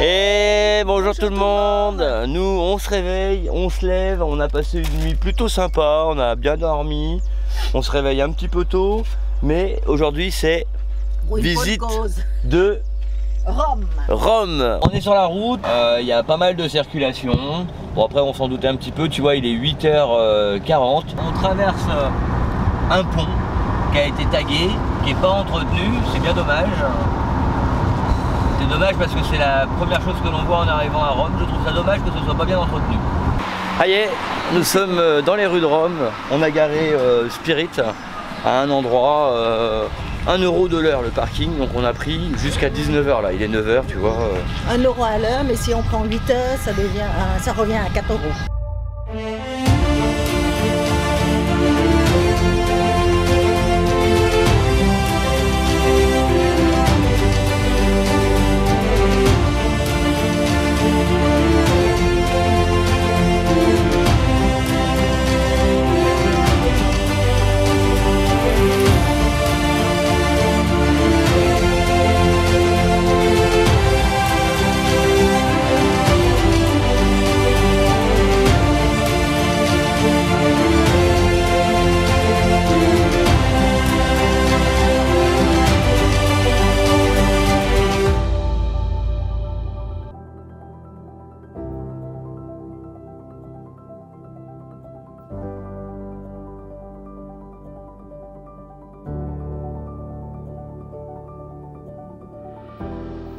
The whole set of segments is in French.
Et bonjour tout le monde. Nous on se réveille, on se lève, on a passé une nuit plutôt sympa, on a bien dormi, on se réveille un petit peu tôt, mais aujourd'hui c'est visite de Rome. On est sur la route, il y a pas mal de circulation. Bon après on s'en doutait un petit peu, tu vois il est 8h40. On traverse un pont qui a été tagué, qui n'est pas entretenu, c'est bien dommage. C'est dommage parce que c'est la première chose que l'on voit en arrivant à Rome. Je trouve ça dommage que ce soit pas bien entretenu. Ça y est, nous sommes dans les rues de Rome. On a garé Spirit à un endroit, 1 € de l'heure le parking. Donc on a pris jusqu'à 19 h là. Il est 9 h, tu vois. 1 € à l'heure, mais si on prend 8 heures, ça revient à 4 €.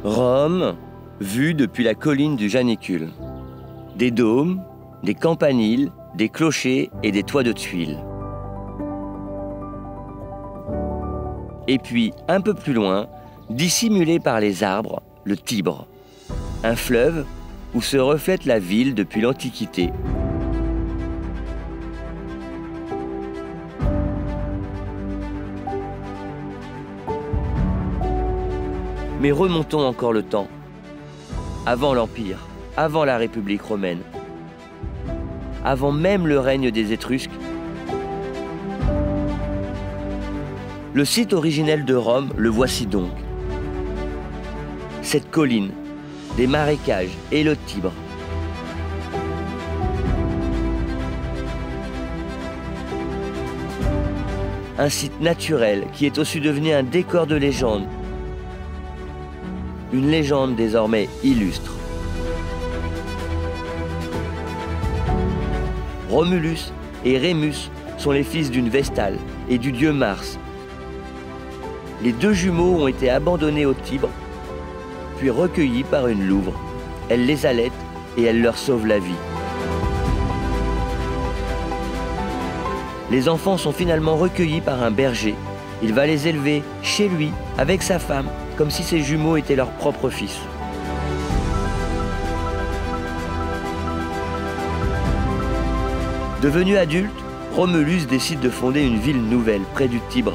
Rome, vue depuis la colline du Janicule. Des dômes, des campaniles, des clochers et des toits de tuiles. Et puis, un peu plus loin, dissimulé par les arbres, le Tibre. Un fleuve où se reflète la ville depuis l'Antiquité. Mais remontons encore le temps, avant l'Empire, avant la République romaine, avant même le règne des Étrusques. Le site originel de Rome, le voici donc. Cette colline, des marécages et le Tibre. Un site naturel qui est aussi devenu un décor de légende. Une légende désormais illustre. Romulus et Rémus sont les fils d'une Vestale et du dieu Mars. Les 2 jumeaux ont été abandonnés au Tibre, puis recueillis par une louve. Elle les allaite et elle leur sauve la vie. Les enfants sont finalement recueillis par un berger. Il va les élever chez lui avec sa femme, comme si ces jumeaux étaient leurs propres fils. Devenu adulte, Romulus décide de fonder une ville nouvelle près du Tibre.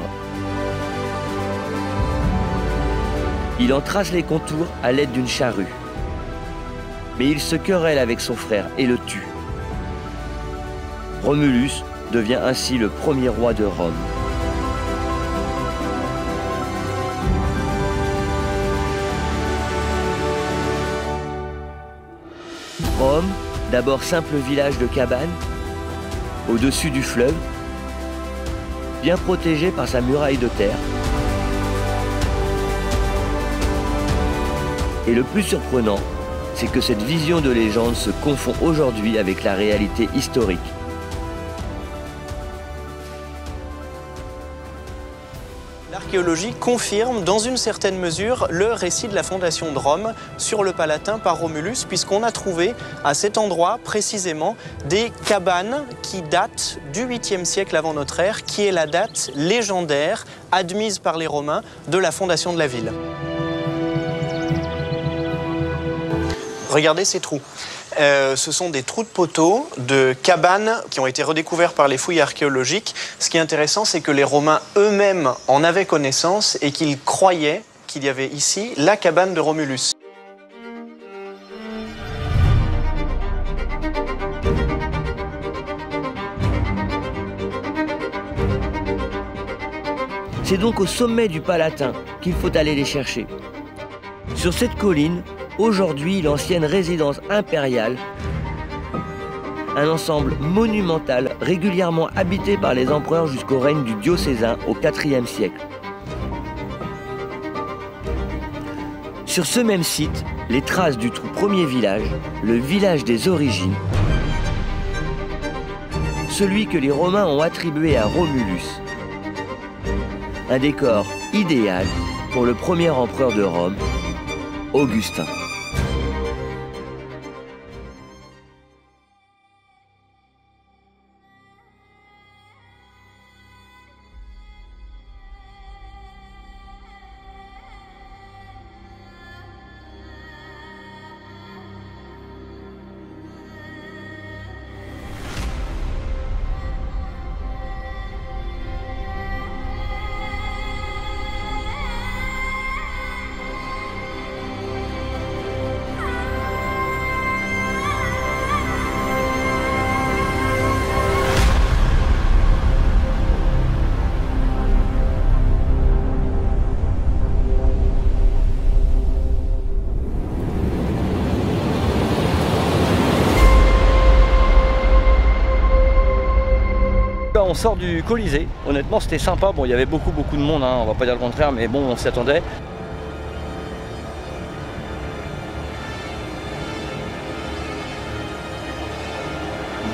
Il en trace les contours à l'aide d'une charrue. Mais il se querelle avec son frère et le tue. Romulus devient ainsi le premier roi de Rome. Rome, d'abord simple village de cabanes, au-dessus du fleuve, bien protégé par sa muraille de terre. Et le plus surprenant, c'est que cette vision de légende se confond aujourd'hui avec la réalité historique. L'archéologie confirme dans une certaine mesure le récit de la fondation de Rome sur le Palatin par Romulus, puisqu'on a trouvé à cet endroit précisément des cabanes qui datent du 8e siècle avant notre ère, qui est la date légendaire admise par les Romains de la fondation de la ville. Regardez ces trous. Ce sont des trous de poteaux de cabanes qui ont été redécouverts par les fouilles archéologiques. Ce qui est intéressant, c'est que les Romains eux-mêmes en avaient connaissance et qu'ils croyaient qu'il y avait ici la cabane de Romulus. C'est donc au sommet du Palatin qu'il faut aller les chercher. Sur cette colline, aujourd'hui l'ancienne résidence impériale, un ensemble monumental régulièrement habité par les empereurs jusqu'au règne du diocésain au IVe siècle. Sur ce même site, les traces du tout premier village, le village des origines, celui que les Romains ont attribué à Romulus. Un décor idéal pour le premier empereur de Rome, Augustin. On sort du Colisée, honnêtement c'était sympa, bon il y avait beaucoup de monde, hein, on va pas dire le contraire, mais bon on s'y attendait.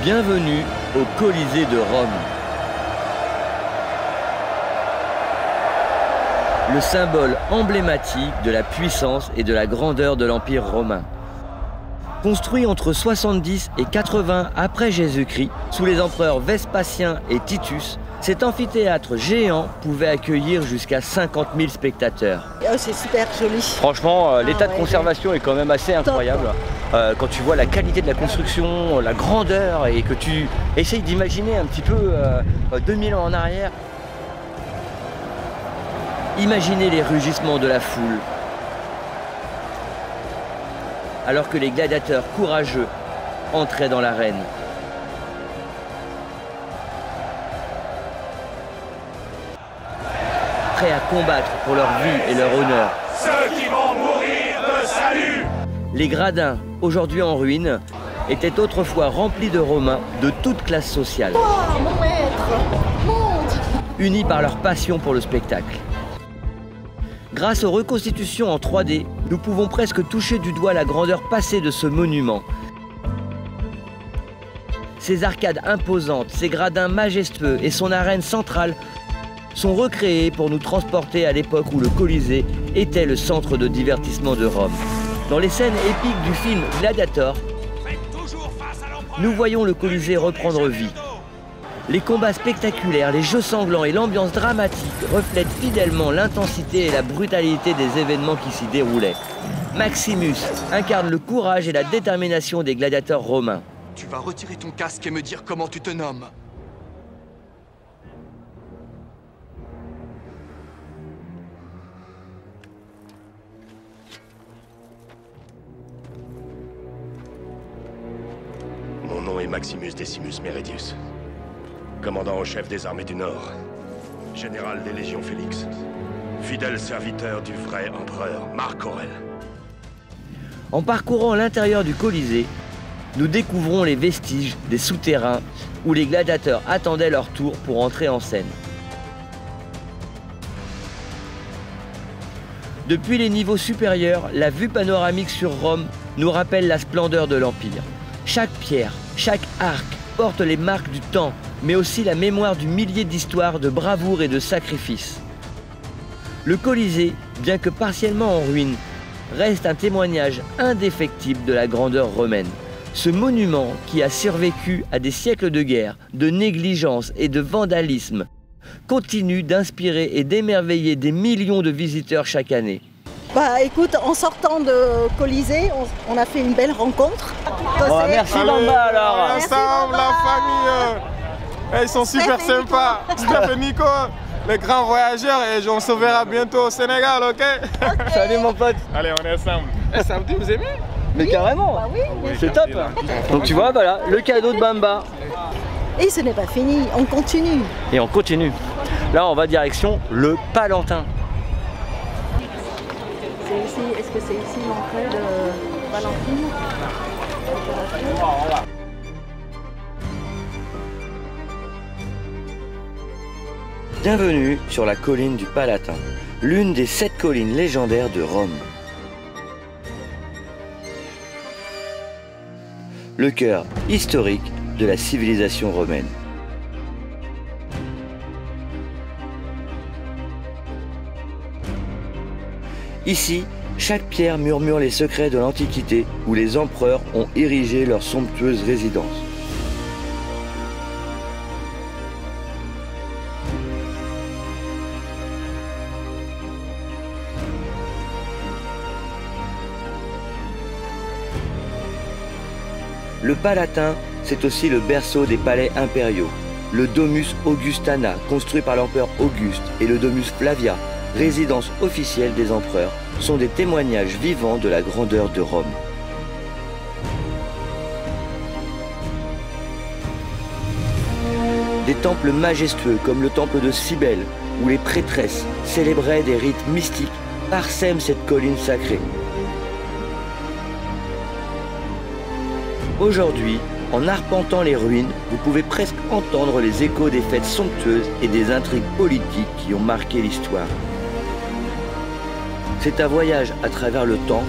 Bienvenue au Colisée de Rome. Le symbole emblématique de la puissance et de la grandeur de l'Empire romain. Construit entre 70 et 80 après Jésus-Christ, sous les empereurs Vespasien et Titus, cet amphithéâtre géant pouvait accueillir jusqu'à 50 000 spectateurs. Oh, c'est super joli. Franchement, l'état de conservation est quand même assez incroyable. Quand tu vois la qualité de la construction, la grandeur, et que tu essayes d'imaginer un petit peu 2000 ans en arrière. Imaginez les rugissements de la foule, alors que les gladiateurs courageux entraient dans l'arène. Prêts à combattre pour leur vie et leur honneur. Ceux qui vont mourir me saluent. Les gradins, aujourd'hui en ruine, étaient autrefois remplis de Romains de toutes classes sociales. Oh, mon maître, monte. Unis par leur passion pour le spectacle. Grâce aux reconstitutions en 3D, nous pouvons presque toucher du doigt la grandeur passée de ce monument. Ses arcades imposantes, ses gradins majestueux et son arène centrale sont recréés pour nous transporter à l'époque où le Colisée était le centre de divertissement de Rome. Dans les scènes épiques du film Gladiator, nous voyons le Colisée reprendre vie. Les combats spectaculaires, les jeux sanglants et l'ambiance dramatique reflètent fidèlement l'intensité et la brutalité des événements qui s'y déroulaient. Maximus incarne le courage et la détermination des gladiateurs romains. Tu vas retirer ton casque et me dire comment tu te nommes. Mon nom est Maximus Decimus Meridius, commandant en chef des armées du Nord, général des légions Félix, fidèle serviteur du vrai empereur Marc Aurèle. En parcourant l'intérieur du Colisée, nous découvrons les vestiges des souterrains où les gladiateurs attendaient leur tour pour entrer en scène. Depuis les niveaux supérieurs, la vue panoramique sur Rome nous rappelle la splendeur de l'Empire. Chaque pierre, chaque arc porte les marques du temps, mais aussi la mémoire du millier d'histoires de bravoure et de sacrifices. Le Colisée, bien que partiellement en ruine, reste un témoignage indéfectible de la grandeur romaine. Ce monument, qui a survécu à des siècles de guerre, de négligence et de vandalisme, continue d'inspirer et d'émerveiller des millions de visiteurs chaque année. Bah écoute, en sortant de Colisée, on a fait une belle rencontre. Merci Bamba alors. Ensemble, la famille, ils sont super sympas. Steph et Nico, les grands voyageurs, et on se verra bientôt au Sénégal, ok? Salut mon pote. Allez, on est ensemble. Samedi, vous aimez? Mais carrément, Bah oui, c'est top. Donc tu vois, voilà, le cadeau de Bamba. et ce n'est pas fini, on continue. Et on continue. Là, on va direction le Palantin. C'est ici, est-ce que c'est ici l'entrée de... Valentine. Bienvenue sur la colline du Palatin, l'une des 7 collines légendaires de Rome. Le cœur historique de la civilisation romaine. Ici, chaque pierre murmure les secrets de l'Antiquité où les empereurs ont érigé leur somptueuse résidence. Le Palatin, c'est aussi le berceau des palais impériaux. Le Domus Augustana, construit par l'empereur Auguste, et le Domus Flavia, résidence officielle des empereurs, sont des témoignages vivants de la grandeur de Rome. Des temples majestueux comme le temple de Cybèle, où les prêtresses célébraient des rites mystiques, parsèment cette colline sacrée. Aujourd'hui, en arpentant les ruines, vous pouvez presque entendre les échos des fêtes somptueuses et des intrigues politiques qui ont marqué l'histoire. C'est un voyage à travers le temps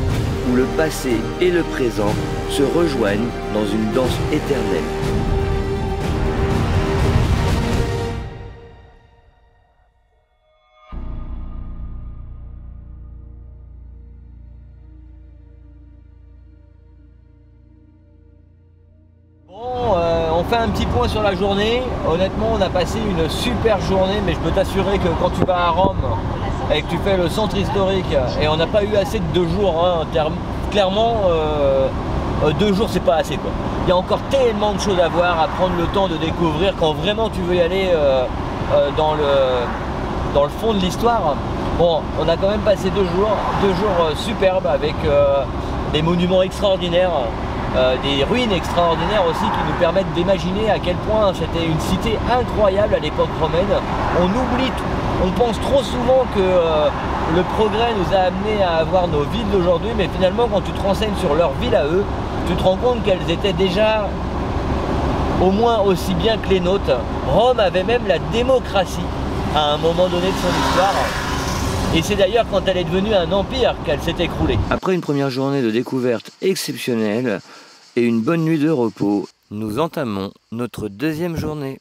où le passé et le présent se rejoignent dans une danse éternelle. On fait un petit point sur la journée. Honnêtement, on a passé une super journée, mais je peux t'assurer que quand tu vas à Rome et que tu fais le centre historique, et on n'a pas eu assez de 2 jours, hein, clairement, 2 jours c'est pas assez, quoi. Il y a encore tellement de choses à voir, à prendre le temps de découvrir quand vraiment tu veux y aller dans le fond de l'histoire. Bon, on a quand même passé 2 jours superbes avec des monuments extraordinaires. Des ruines extraordinaires aussi qui nous permettent d'imaginer à quel point c'était une cité incroyable à l'époque romaine. On oublie tout, on pense trop souvent que le progrès nous a amené à avoir nos villes d'aujourd'hui, mais finalement quand tu te renseignes sur leur ville à eux, tu te rends compte qu'elles étaient déjà au moins aussi bien que les nôtres. Rome avait même la démocratie à un moment donné de son histoire. Et c'est d'ailleurs quand elle est devenue un empire qu'elle s'est écroulée. Après une première journée de découverte exceptionnelle et une bonne nuit de repos, nous entamons notre 2e journée.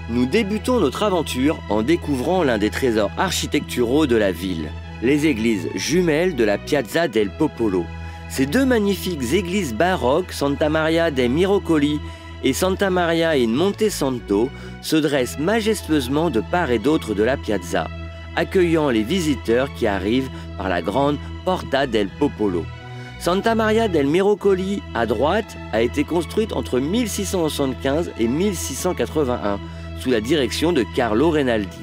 Nous débutons notre aventure en découvrant l'un des trésors architecturaux de la ville, les églises jumelles de la Piazza del Popolo. Ces 2 magnifiques églises baroques, Santa Maria dei Miracoli et Santa Maria in Monte Santo, se dressent majestueusement de part et d'autre de la piazza, accueillant les visiteurs qui arrivent par la grande Porta del Popolo. Santa Maria del Miracoli, à droite, a été construite entre 1675 et 1681, sous la direction de Carlo Renaldi,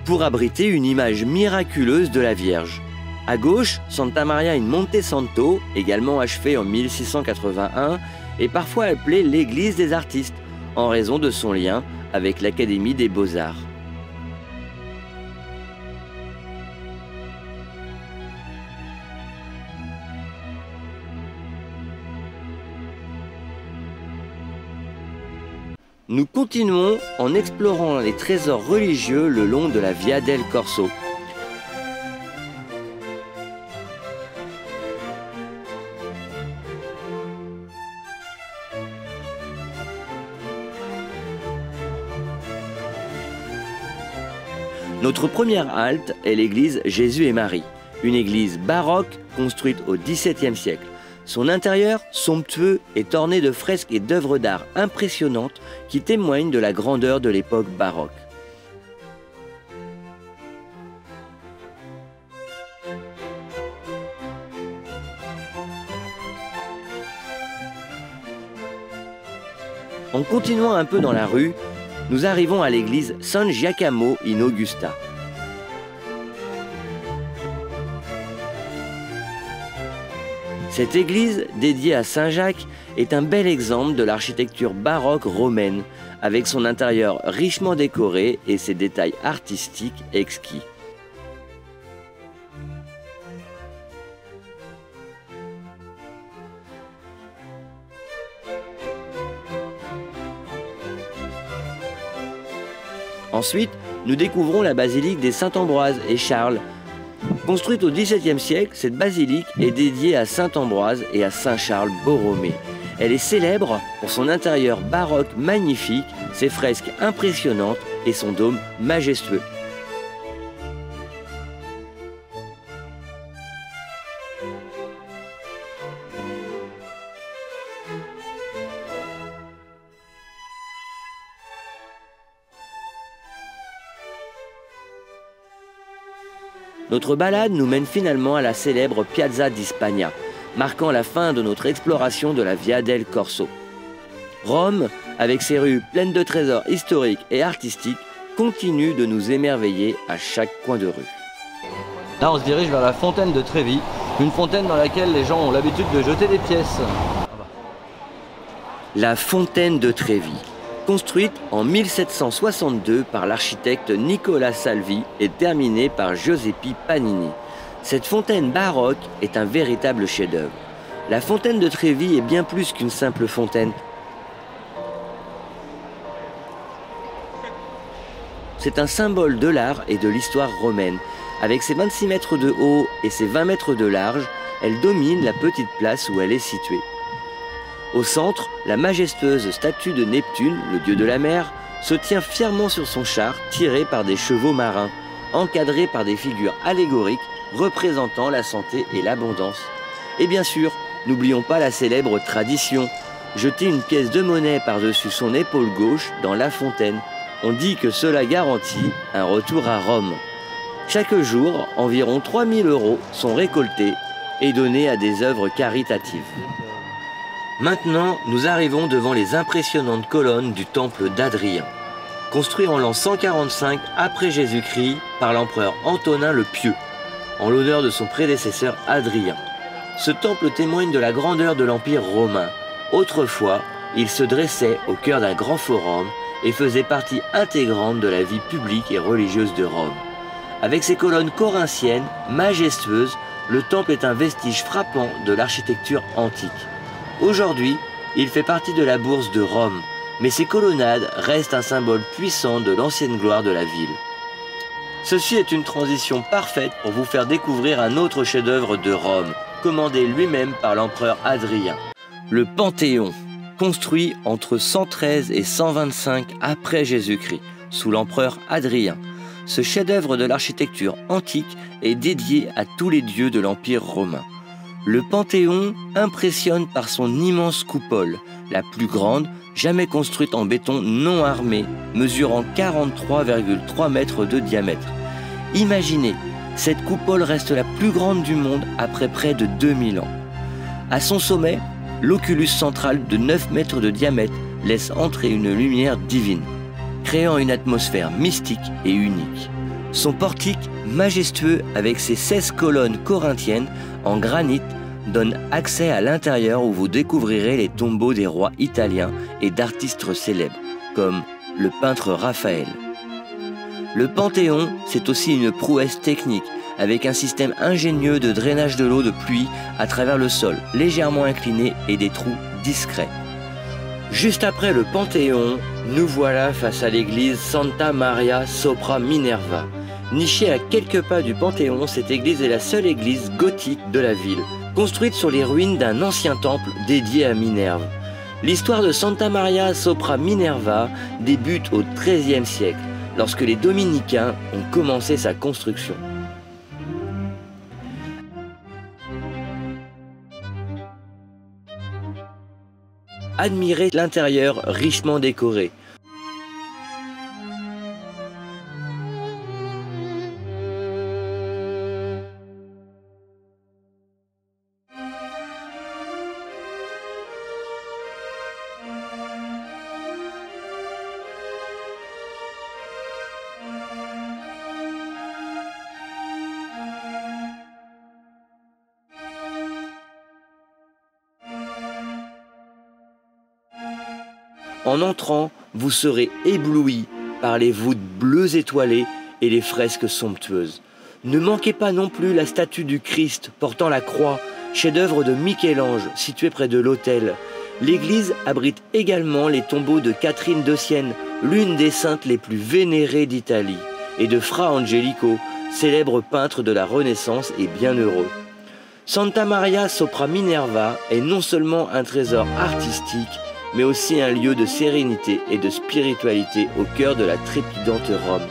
pour abriter une image miraculeuse de la Vierge. À gauche, Santa Maria in Monte Santo, également achevée en 1681, est parfois appelée l'église des artistes, en raison de son lien avec l'Académie des Beaux-Arts. Nous continuons en explorant les trésors religieux le long de la Via del Corso. Notre première halte est l'église Jésus et Marie, une église baroque construite au XVIIe siècle. Son intérieur, somptueux, est orné de fresques et d'œuvres d'art impressionnantes qui témoignent de la grandeur de l'époque baroque. En continuant un peu dans la rue, nous arrivons à l'église San Giacomo in Augusta. Cette église, dédiée à Saint Jacques, est un bel exemple de l'architecture baroque romaine, avec son intérieur richement décoré et ses détails artistiques exquis. Ensuite, nous découvrons la basilique des Saint-Ambroise et Charles. Construite au XVIIe siècle, cette basilique est dédiée à Saint-Ambroise et à Saint-Charles Borromée. Elle est célèbre pour son intérieur baroque magnifique, ses fresques impressionnantes et son dôme majestueux. Notre balade nous mène finalement à la célèbre Piazza di Spagna, marquant la fin de notre exploration de la Via del Corso. Rome, avec ses rues pleines de trésors historiques et artistiques, continue de nous émerveiller à chaque coin de rue. Là, on se dirige vers la fontaine de Trévi, une fontaine dans laquelle les gens ont l'habitude de jeter des pièces. La fontaine de Trévi, construite en 1762 par l'architecte Nicola Salvi et terminée par Giuseppe Panini. Cette fontaine baroque est un véritable chef-d'œuvre. La fontaine de Trévi est bien plus qu'une simple fontaine. C'est un symbole de l'art et de l'histoire romaine. Avec ses 26 mètres de haut et ses 20 mètres de large, elle domine la petite place où elle est située. Au centre, la majestueuse statue de Neptune, le dieu de la mer, se tient fièrement sur son char tiré par des chevaux marins, encadré par des figures allégoriques représentant la santé et l'abondance. Et bien sûr, n'oublions pas la célèbre tradition, jeter une pièce de monnaie par-dessus son épaule gauche dans la fontaine. On dit que cela garantit un retour à Rome. Chaque jour, environ 3000 € sont récoltés et donnés à des œuvres caritatives. Maintenant, nous arrivons devant les impressionnantes colonnes du temple d'Adrien. Construit en l'an 145 après Jésus-Christ par l'empereur Antonin le Pieux, en l'honneur de son prédécesseur Adrien. Ce temple témoigne de la grandeur de l'Empire romain. Autrefois, il se dressait au cœur d'un grand forum et faisait partie intégrante de la vie publique et religieuse de Rome. Avec ses colonnes corinthiennes, majestueuses, le temple est un vestige frappant de l'architecture antique. Aujourd'hui, il fait partie de la bourse de Rome, mais ses colonnades restent un symbole puissant de l'ancienne gloire de la ville. Ceci est une transition parfaite pour vous faire découvrir un autre chef-d'œuvre de Rome, commandé lui-même par l'empereur Adrien. Le Panthéon, construit entre 113 et 125 après Jésus-Christ, sous l'empereur Adrien. Ce chef-d'œuvre de l'architecture antique est dédié à tous les dieux de l'Empire romain. Le Panthéon impressionne par son immense coupole, la plus grande jamais construite en béton non armé, mesurant 43,3 mètres de diamètre. Imaginez, cette coupole reste la plus grande du monde après près de 2000 ans. À son sommet, l'oculus central de 9 mètres de diamètre laisse entrer une lumière divine, créant une atmosphère mystique et unique. Son portique, majestueux avec ses 16 colonnes corinthiennes en granit, donne accès à l'intérieur où vous découvrirez les tombeaux des rois italiens et d'artistes célèbres, comme le peintre Raphaël. Le Panthéon, c'est aussi une prouesse technique, avec un système ingénieux de drainage de l'eau de pluie à travers le sol, légèrement incliné et des trous discrets. Juste après le Panthéon, nous voilà face à l'église Santa Maria sopra Minerva. Nichée à quelques pas du Panthéon, cette église est la seule église gothique de la ville, construite sur les ruines d'un ancien temple dédié à Minerve. L'histoire de Santa Maria sopra Minerva débute au XIIIe siècle, lorsque les dominicains ont commencé sa construction. Admirez l'intérieur richement décoré. En entrant, vous serez ébloui par les voûtes bleues étoilées et les fresques somptueuses. Ne manquez pas non plus la statue du Christ portant la croix, chef-d'œuvre de Michel-Ange, situé près de l'autel. L'église abrite également les tombeaux de Catherine de Sienne, l'une des saintes les plus vénérées d'Italie, et de Fra Angelico, célèbre peintre de la Renaissance et bienheureux. Santa Maria sopra Minerva est non seulement un trésor artistique, mais aussi un lieu de sérénité et de spiritualité au cœur de la trépidante Rome.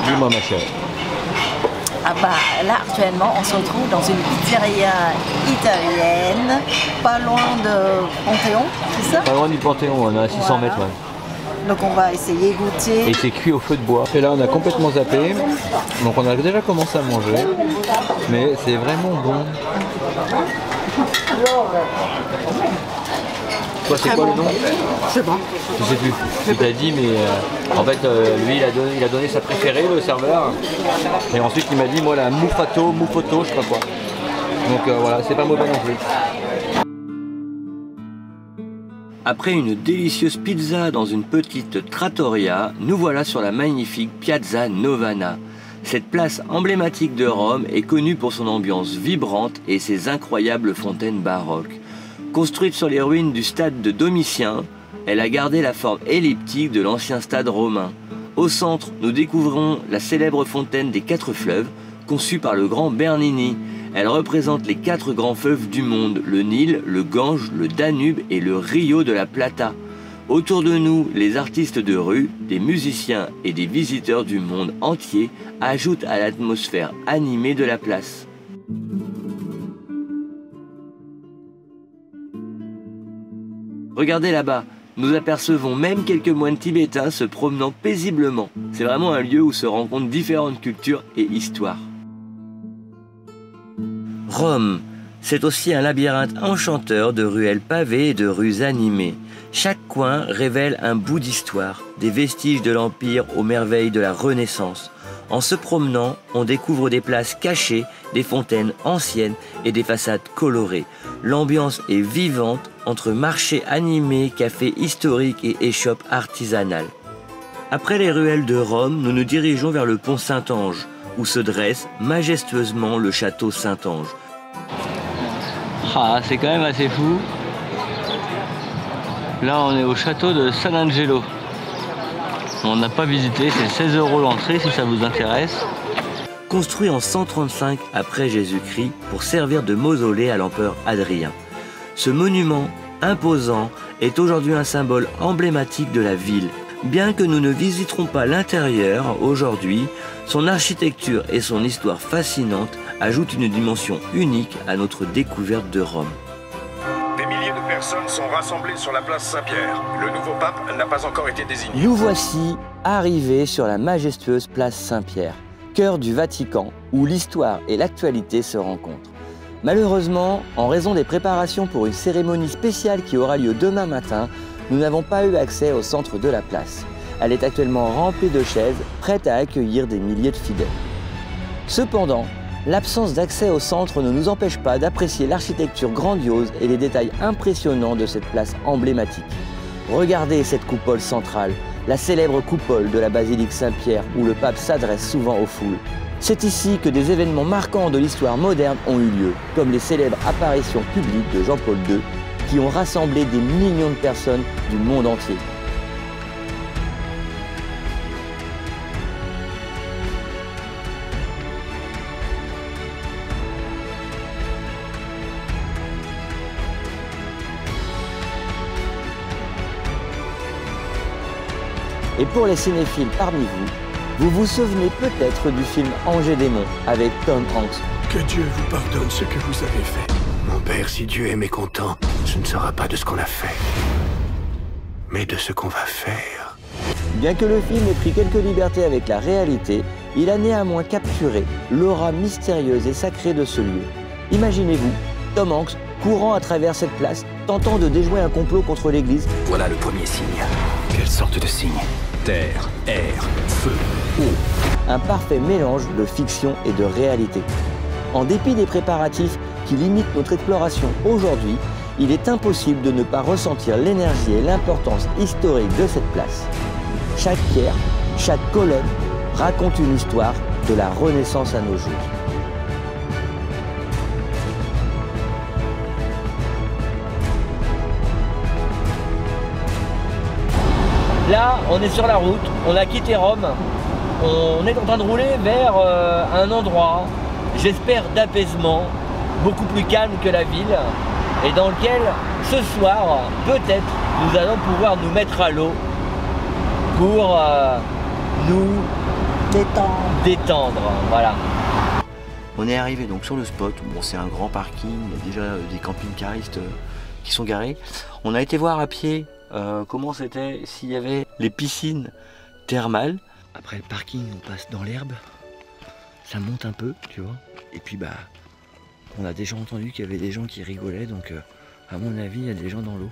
Dis-moi ma chérie. Ah bah là actuellement on se retrouve dans une pizzeria italienne, pas loin de Panthéon, c'est ça? Pas loin du Panthéon, on est à 600 mètres. Ouais. Donc on va essayer goûter. Et c'est cuit au feu de bois. Et là on a complètement zappé, donc on a déjà commencé à manger, mais c'est vraiment bon. Toi c'est quoi le nom? Je sais pas. Je sais plus. Il t'a dit, mais en fait lui il a donné sa préférée, le serveur. Et ensuite il m'a dit moi la muffato, je sais pas quoi. Donc voilà, c'est pas mauvais non plus. Après une délicieuse pizza dans une petite trattoria, nous voilà sur la magnifique Piazza Novana. Cette place emblématique de Rome est connue pour son ambiance vibrante et ses incroyables fontaines baroques. Construite sur les ruines du stade de Domitien, elle a gardé la forme elliptique de l'ancien stade romain. Au centre, nous découvrons la célèbre fontaine des 4 fleuves, conçue par le grand Bernini. Elle représente les 4 grands fleuves du monde, le Nil, le Gange, le Danube et le Rio de la Plata. Autour de nous, les artistes de rue, des musiciens et des visiteurs du monde entier ajoutent à l'atmosphère animée de la place. Regardez là-bas, nous apercevons même quelques moines tibétains se promenant paisiblement. C'est vraiment un lieu où se rencontrent différentes cultures et histoires. Rome, c'est aussi un labyrinthe enchanteur de ruelles pavées et de rues animées. Chaque coin révèle un bout d'histoire, des vestiges de l'Empire aux merveilles de la Renaissance. En se promenant, on découvre des places cachées, des fontaines anciennes et des façades colorées. L'ambiance est vivante entre marchés animés, cafés historiques et échoppes artisanales. Après les ruelles de Rome, nous nous dirigeons vers le pont Saint-Ange, où se dresse majestueusement le château Saint-Ange. Ah, c'est quand même assez fou. Là, on est au château de San Angelo. On n'a pas visité, c'est 16 € l'entrée si ça vous intéresse. Construit en 135 après Jésus-Christ pour servir de mausolée à l'empereur Adrien. Ce monument imposant est aujourd'hui un symbole emblématique de la ville. Bien que nous ne visiterons pas l'intérieur aujourd'hui, son architecture et son histoire fascinante ajoutent une dimension unique à notre découverte de Rome. Des milliers de personnes sont rassemblées sur la place Saint-Pierre. Le nouveau pape n'a pas encore été désigné. Nous voici arrivés sur la majestueuse place Saint-Pierre, cœur du Vatican, où l'histoire et l'actualité se rencontrent. Malheureusement, en raison des préparations pour une cérémonie spéciale qui aura lieu demain matin, nous n'avons pas eu accès au centre de la place. Elle est actuellement remplie de chaises, prêtes à accueillir des milliers de fidèles. Cependant, l'absence d'accès au centre ne nous empêche pas d'apprécier l'architecture grandiose et les détails impressionnants de cette place emblématique. Regardez cette coupole centrale, la célèbre coupole de la basilique Saint-Pierre où le pape s'adresse souvent aux foules. C'est ici que des événements marquants de l'histoire moderne ont eu lieu, comme les célèbres apparitions publiques de Jean-Paul II, qui ont rassemblé des millions de personnes du monde entier. Et pour les cinéphiles parmi vous, vous vous souvenez peut-être du film Angers Démon avec Tom Hanks. Que Dieu vous pardonne ce que vous avez fait. Mon père, si Dieu est mécontent, ce ne sera pas de ce qu'on a fait, mais de ce qu'on va faire. Bien que le film ait pris quelques libertés avec la réalité, il a néanmoins capturé l'aura mystérieuse et sacrée de ce lieu. Imaginez-vous, Tom Hanks courant à travers cette place, tentant de déjouer un complot contre l'Église. Voilà le premier signe. Quelle sorte de signe? Terre, air, feu, eau. Un parfait mélange de fiction et de réalité. En dépit des préparatifs qui limitent notre exploration aujourd'hui, il est impossible de ne pas ressentir l'énergie et l'importance historique de cette place. Chaque pierre, chaque colonne raconte une histoire de la Renaissance à nos jours. Là, on est sur la route, on a quitté Rome, on est en train de rouler vers un endroit, j'espère d'apaisement, beaucoup plus calme que la ville, et dans lequel, ce soir, peut-être, nous allons pouvoir nous mettre à l'eau pour nous détendre. Voilà. On est arrivé donc sur le spot. Bon, c'est un grand parking, il y a déjà des camping-caristes qui sont garés. On a été voir à pied comment c'était, s'il y avait les piscines thermales. Après le parking, on passe dans l'herbe, ça monte un peu, tu vois. Et puis bah, on a déjà entendu qu'il y avait des gens qui rigolaient, donc à mon avis, il y a des gens dans l'eau.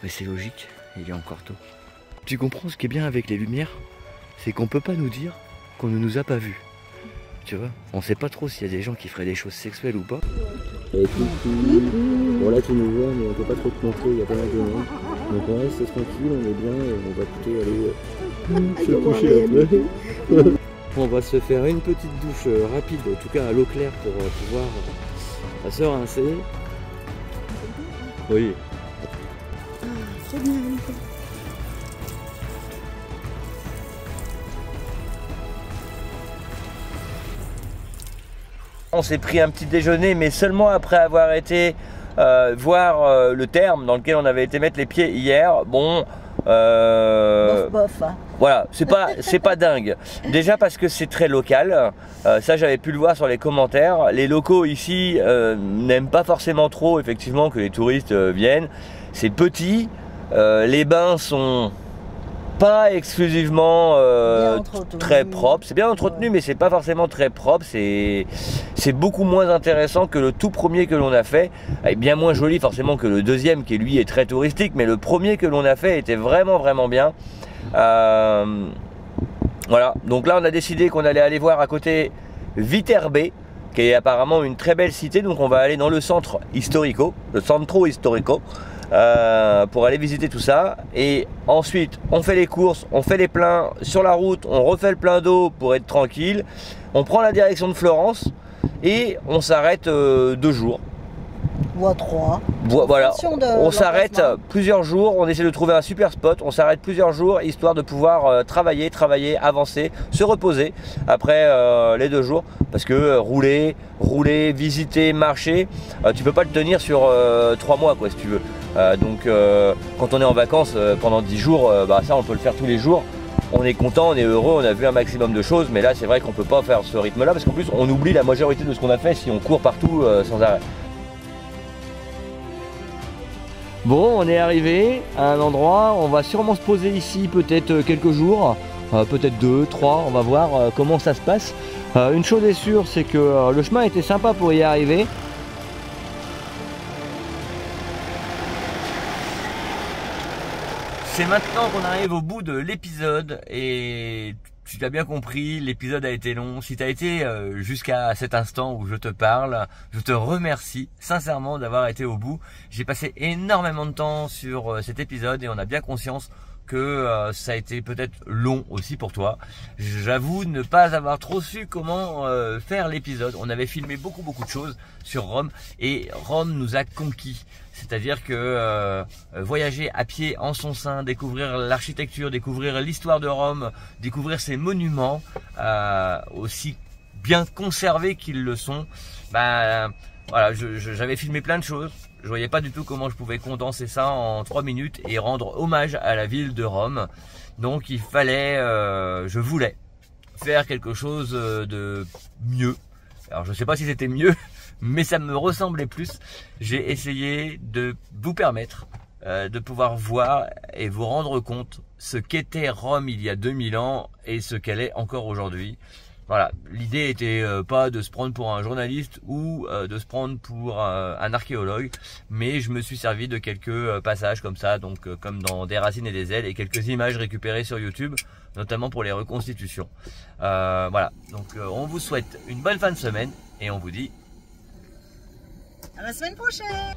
Mais c'est logique, il est encore tôt. Tu comprends, ce qui est bien avec les lumières, c'est qu'on peut pas nous dire qu'on ne nous a pas vus. Tu vois, on sait pas trop s'il y a des gens qui feraient des choses sexuelles ou pas. Et bon là tu nous vois, mais on peut pas trop te montrer, il y a pas mal de monde. Donc on reste tranquille, on est bien et on va écouter aller se coucher un peu. On va se faire une petite douche rapide, en tout cas à l'eau claire pour pouvoir se rincer. Oui. C'est bien. On s'est pris un petit déjeuner, mais seulement après avoir été voir le terme dans lequel on avait été mettre les pieds hier. Bon, Bof bof. Hein. voilà, c'est pas dingue. Déjà parce que c'est très local. Ça, j'avais pu le voir sur les commentaires. Les locaux ici n'aiment pas forcément trop, effectivement, que les touristes viennent. C'est petit. Les bains sont pas exclusivement très propre, c'est bien entretenu, mais c'est pas forcément très propre, c'est beaucoup moins intéressant que le tout premier que l'on a fait, et bien moins joli forcément que le deuxième qui lui est très touristique, mais le premier que l'on a fait était vraiment bien. Voilà, donc là on a décidé qu'on allait aller voir à côté Viterbe, qui est apparemment une très belle cité, donc on va aller dans le centro historico, pour aller visiter tout ça. Et ensuite on fait les courses, on fait les pleins sur la route, on refait le plein d'eau pour être tranquille, on prend la direction de Florence et on s'arrête 2 jours ou à 3. Voilà, on s'arrête plusieurs jours, on essaie de trouver un super spot, on s'arrête plusieurs jours histoire de pouvoir travailler, avancer, se reposer après les 2 jours, parce que rouler, visiter, marcher, tu peux pas le tenir sur 3 mois quoi si tu veux. Donc quand on est en vacances pendant 10 jours, bah, ça on peut le faire tous les jours. On est content, on est heureux, on a vu un maximum de choses, mais là c'est vrai qu'on peut pas faire ce rythme là, parce qu'en plus on oublie la majorité de ce qu'on a fait si on court partout sans arrêt. Bon, on est arrivé à un endroit, on va sûrement se poser ici peut-être quelques jours, peut-être 2, 3, on va voir comment ça se passe. Une chose est sûre, c'est que le chemin était sympa pour y arriver. C'est maintenant qu'on arrive au bout de l'épisode et tu l'as bien compris, l'épisode a été long. Si tu as été jusqu'à cet instant où je te parle, je te remercie sincèrement d'avoir été au bout. J'ai passé énormément de temps sur cet épisode et on a bien conscience que ça a été peut-être long aussi pour toi. J'avoue ne pas avoir trop su comment faire l'épisode. On avait filmé beaucoup de choses sur Rome et Rome nous a conquis. C'est-à-dire que voyager à pied en son sein, découvrir l'architecture, découvrir l'histoire de Rome, découvrir ses monuments aussi bien conservés qu'ils le sont, bah, voilà, j'avais filmé plein de choses. Je voyais pas du tout comment je pouvais condenser ça en 3 minutes et rendre hommage à la ville de Rome. Donc il fallait, je voulais faire quelque chose de mieux. Alors je sais pas si c'était mieux, mais ça me ressemblait plus. J'ai essayé de vous permettre de pouvoir voir et vous rendre compte ce qu'était Rome il y a 2000 ans et ce qu'elle est encore aujourd'hui. Voilà, l'idée était pas de se prendre pour un journaliste ou de se prendre pour un archéologue, mais je me suis servi de quelques passages comme ça, donc comme dans Des racines et des ailes, et quelques images récupérées sur YouTube, notamment pour les reconstitutions. Voilà, donc on vous souhaite une bonne fin de semaine et on vous dit à la semaine prochaine.